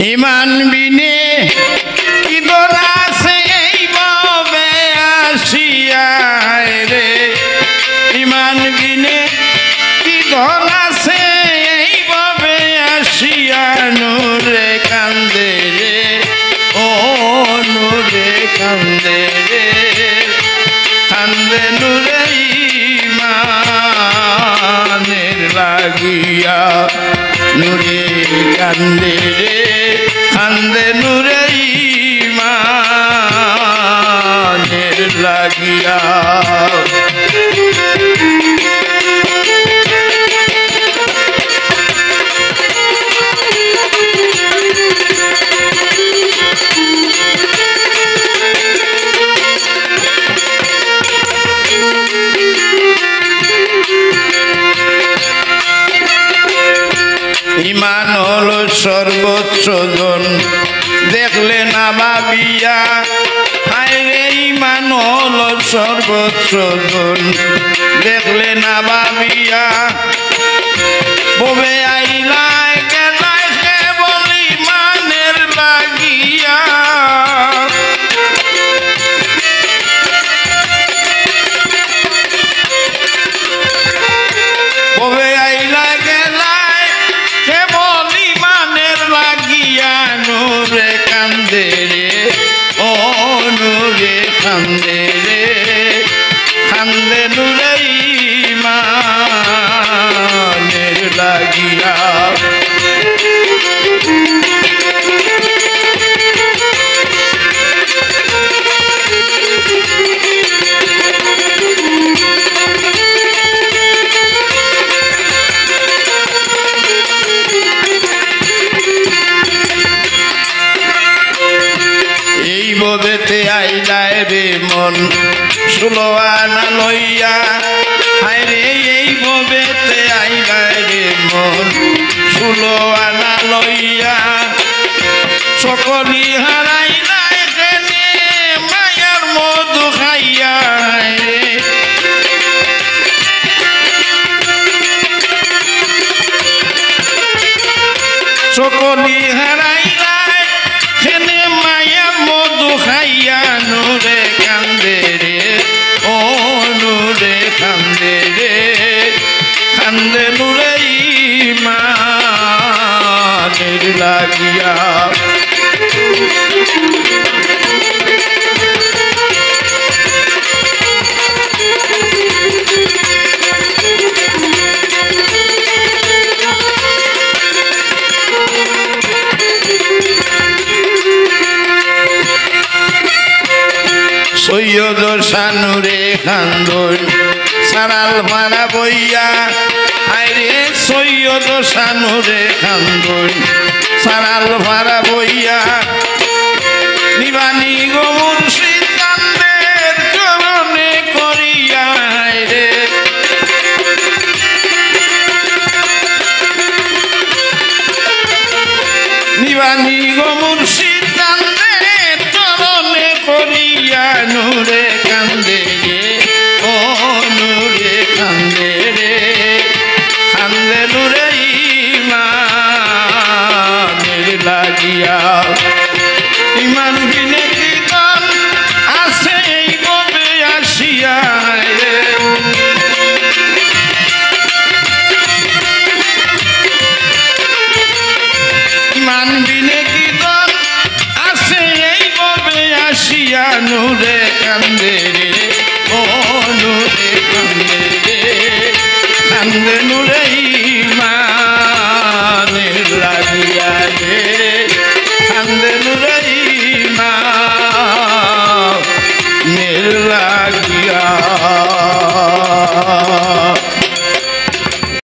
ইমান বিনে কি দর আছে এই ভাবে আসিয়ায় রে ইমান বিনে কি দর আছে এই ভাবে আসিয়া নূরে কান্দে রে ও নূরে কান্দে রে কান্দে নূরে ইমানের লাগিয়া নূরে কান্দে রে কান্দে নূরে ইমানের লাগিয়া ইমান হলো সর্বোচ্চ জন দেখলে না ভাবিয়া হায়রে ইমান হলো সর্বোচ্চ জন দেখলে না ভাবিয়া ববে আইলায় গেলায় কেবল ইমানের লাগিয়া ববে আইলায় গেলায় কেবল ইমানের লাগিয়া নূরে কান্দে রে ও নূরে কান্দে রে কান্দে নূরে ইমানের লাগিয়া এই ববেতে আইলায় রে মন 16 আনা লইয়া হায়রে এই ববেতে আইলায় রে মন 16 আনা লইয়া সকলি হারাইলায় কেনে মায়ার মধু খাইয়া রে সকলি হারাইলায় কেনে মায়ার মধু খাইয়া নূরে কান্দে রে ও নূরে কান্দে রে কান্দে নূরে ইমানের লাগিয়া সৈয়দ শানুরে খান্দন সারাল মারা বইয়া আরে সৈয়দ শানুরে খান্দন সারাল মারা বইয়া নিবানি গো মুর্শিদ কান্দের চরণে করিয়া রে নিবানি গো মুর্শিদ কান্দের চরণে করিয়া নূরে কান্দে রে ও নূরে কান্দে রে কান্দে নূরে ইমানের লাগিয়া ইমান বিনে কি দান আছে এই ববে আসিয়া রে ইমান বিনে কি দান আছে এই ববে আসিয়া নূরে কান্দে